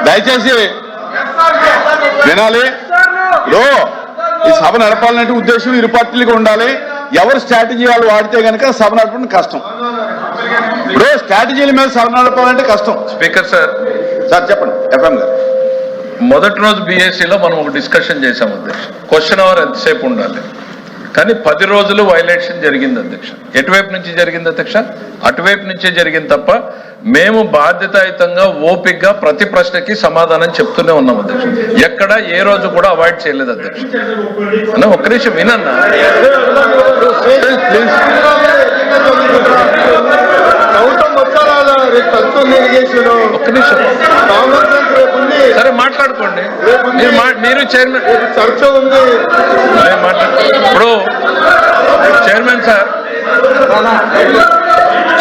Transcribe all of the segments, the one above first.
దయచేసి వినాలి. ఈ సభ నడపాలంటే ఉద్దేశం ఇరు పార్టీలకు ఉండాలి. ఎవరు స్ట్రాటజీ వాళ్ళు వాడితే కనుక సభ నడపడం కష్టం. ఇప్పుడు స్ట్రాటజీల మీద సభ నడపాలంటే కష్టం. స్పీకర్ సార్ చెప్పండి. ఎఫ్ఎం గారు, మొదటి రోజు బీఎస్సీలో మనం ఒక డిస్కషన్ చేశాం అధ్యక్ష. క్వశ్చన్ అవర్ ఎంతసేపు ఉండాలి, కానీ 10 రోజులు వైలేషన్ జరిగింది అధ్యక్ష. ఎటువైపు నుంచి జరిగింది అధ్యక్ష? అటువైపు నుంచే జరిగింది తప్ప మేము బాధ్యతాయుతంగా ఓపికగా ప్రతి ప్రశ్నకి సమాధానం చెప్తూనే ఉన్నాం అధ్యక్ష. ఎక్కడ ఏ రోజు కూడా అవాయిడ్ చేయలేదు అధ్యక్ష. అన్న ఒక్క నిమిషం వినన్నా. ఒక్క నిమిషం సరే మాట్లాడుకోండి. మీరు చైర్మన్ చర్చ ఉంది. ఇప్పుడు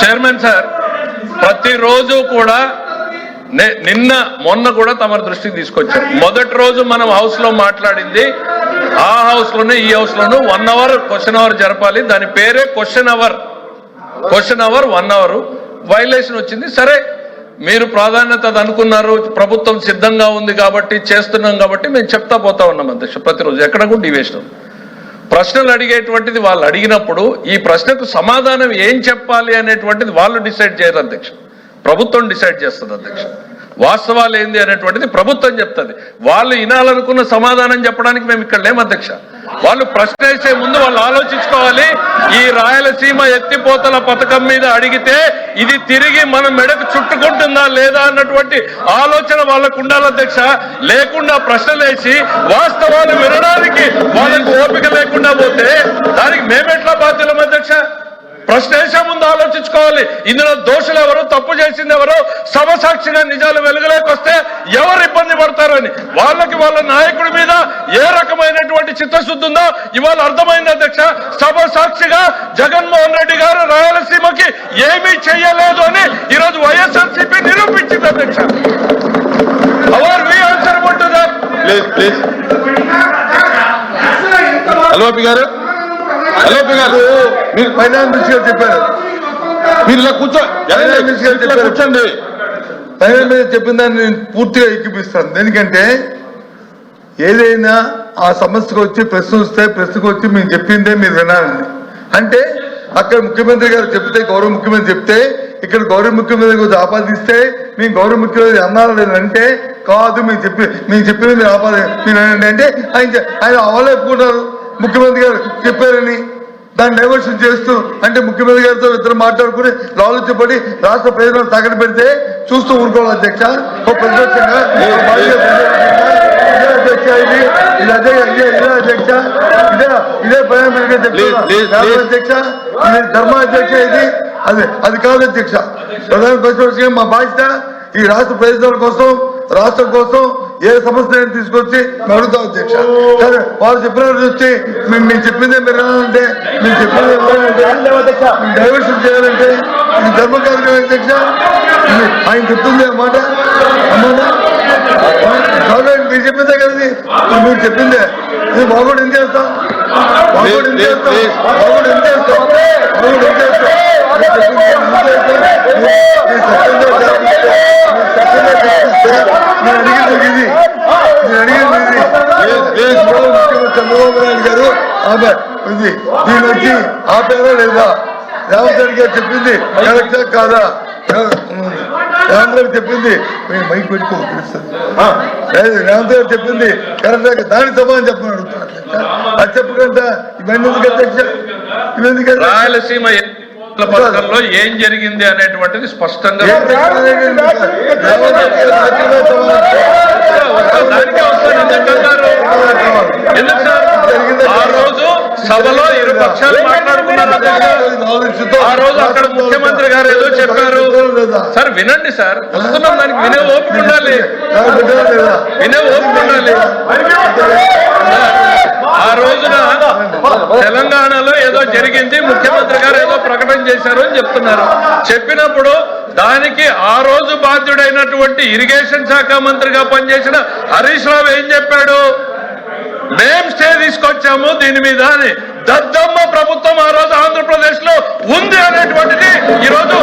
చైర్మన్ సార్ ప్రతిరోజు కూడా నిన్న మొన్న కూడా తమ దృష్టికి తీసుకొచ్చారు. మొదటి రోజు మనం హౌస్ లో మాట్లాడింది ఆ హౌస్ లోనే ఈ హౌస్ లోనూ 1 అవర్ క్వశ్చన్ అవర్ జరపాలి. దాని పేరే క్వశ్చన్ అవర్ 1 అవర్ వైలేషన్ వచ్చింది. సరే మీరు ప్రాధాన్యత అనుకున్నారు, ప్రభుత్వం సిద్ధంగా ఉంది కాబట్టి చేస్తున్నాం కాబట్టి మేము చెప్తా పోతా ఉన్నాం అధ్యక్ష. ప్రతిరోజు ఎక్కడ కూడా డివేషన్ ప్రశ్నలు అడిగేటువంటిది వాళ్ళు అడిగినప్పుడు ఈ ప్రశ్నకు సమాధానం ఏం చెప్పాలి అనేటువంటిది వాళ్ళు డిసైడ్ చేయరు అధ్యక్ష, ప్రభుత్వం డిసైడ్ చేస్తుంది అధ్యక్ష. వాస్తవాలు ఏంది అనేటువంటిది ప్రభుత్వం చెప్తుంది. వాళ్ళు వినాలనుకున్న సమాధానం చెప్పడానికి మేము ఇక్కడ లేము అధ్యక్ష. వాళ్ళు ప్రశ్న వేసే ముందు వాళ్ళు ఆలోచించుకోవాలి. ఈ రాయలసీమ ఎత్తిపోతల పథకం మీద అడిగితే ఇది తిరిగి మన మెడకు చుట్టుకుంటుందా లేదా అన్నటువంటి ఆలోచన వాళ్ళకు ఉండాలి అధ్యక్ష. లేకుండా ప్రశ్నలు వేసి వాస్తవాలు వినడానికి వాళ్ళకి ఓపిక లేకుండా పోతే దానికి మేమెట్లా బాధ్యులం అధ్యక్ష? ప్రశ్న వేసే ముందు ఆలోచించుకోవాలి. ఇందులో దోషులు ఎవరు, తప్పు చేసింది ఎవరు, సభ సాక్షిగా నిజాలు వెలుగులోకి ఎవరు ఇబ్బంది పడతారని వాళ్ళకి వాళ్ళ నాయకుడి మీద ఏ రకమైనటువంటి చిత్తశుద్ధి ఉందో ఇవాళ అర్థమైంది అధ్యక్ష. సభ సాక్షిగా జగన్మోహన్ రెడ్డి గారు రాయలసీమకి ఏమీ చెయ్యలేదు అని ఈరోజు వైఎస్ఆర్సీపీ నిరూపించింది అధ్యక్ష. మీరు ఫైనాన్స్ మినిస్టర్ చెప్పారు, మీరు ఇలా కూర్చోండి. ఫైనాన్స్ మీద చెప్పిన దాన్ని నేను పూర్తిగా ఎక్కిపిస్తాను. ఎందుకంటే ఏదైనా ఆ సమస్యకు వచ్చి ప్రశ్న వస్తే ప్రశ్నకు వచ్చి మేము చెప్పిందే మీరు వినాలని. అంటే అక్కడ ముఖ్యమంత్రి గారు చెప్తే, గౌరవ ముఖ్యమంత్రి చెప్తే, ఇక్కడ గౌరవ ముఖ్యమంత్రి గురించి ఆపాదిస్తే మేము గౌరవ ముఖ్యమంత్రి అన్నారు లేదంటే కాదు, మేము చెప్పిన మీరు మీరు అంటే ఆయన అవలేపుకుంటారు. ముఖ్యమంత్రి గారు చెప్పారని దాన్ని డైవర్షన్ చేస్తూ అంటే ముఖ్యమంత్రి గారితో ఇద్దరు మాట్లాడుకుని లాలుచిపడి రాష్ట్ర ప్రజలను తగడ పెడితే చూస్తూ ఊరుకోవాలి అధ్యక్ష. ఓ ప్రతిపక్షంగా అధ్యక్ష ఇదే అధ్యక్ష, ఇది ధర్మాధ్యక్ష, ఇది అది కాదు అధ్యక్ష. ప్రధాన ప్రతిపక్షంగా మా బాధ్యత ఈ రాష్ట్ర ప్రయోజనాల కోసం, రాష్ట్రం కోసం ఏ సమస్య తీసుకొచ్చి అడుగుతాం అధ్యక్ష. కానీ వాళ్ళు చెప్పిన వచ్చి మేము చెప్పిందే మీరు అంటే మేము చెప్పిందే డైవర్షన్ చేయాలంటే ఇది ధర్మం కాదు కదా అధ్యక్ష. ఆయన చెప్తుంది అన్నమాట మీరు చెప్పిందే కదా, మీరు చెప్పిందే. ఇది బాగోడు ఏం చేస్తాం, బాగోడు ఏం చేస్తాం, బాగోడు ఏం చేస్తాం, బాగోడు ఏం చేస్తాం. చంద్రబాబు నాయుడు గారు ఆమె దీని వచ్చి ఆపేదా లేదా, రేవంత్ రెడ్డి గారు చెప్పింది కరెక్టా కాదా, రేవంత్ రెడ్డి చెప్పింది మైక్ పెట్టుకోపిస్తుంది, రేవంత్ రెడ్డి చెప్పింది కరెక్టా, దాని సమాధానం చెప్పమని అడుగుతున్నారు. అది చెప్పకుండా ఇవన్నీ ఎందుకు అధ్యక్ష, ఇవన్నీ రాయలసీమ పథకంలో ఏం జరిగింది అనేటువంటిది స్పష్టంగా ఎందుకు సార్ ఆ రోజు సభలో ఇరు పక్షాలు మాట్లాడుకున్నారు. ఆ రోజు అక్కడ ముఖ్యమంత్రి గారు ఏదో చెప్పారు. సార్ వినండి సార్, వస్తున్నాం, దానికి వినే ఓపిక ఉండాలి, వినే ఓపిక ఉండాలి. ఆ రోజున తెలంగాణలో ఏదో జరిగింది, ముఖ్యమంత్రి గారు ఏదో ప్రకటన చేశారు అని చెప్తున్నారు. చెప్పినప్పుడు దానికి ఆ రోజు బాధ్యుడైనటువంటి ఇరిగేషన్ శాఖ మంత్రిగా పనిచేసిన హరీష్ రావు ఏం చెప్పాడు, మేం స్టే తీసుకొచ్చాము దీని మీద అని. దద్దమ్మ ప్రభుత్వం ఆ రోజు ఆంధ్రప్రదేశ్ లో ఉంది అనేటువంటిది ఈరోజు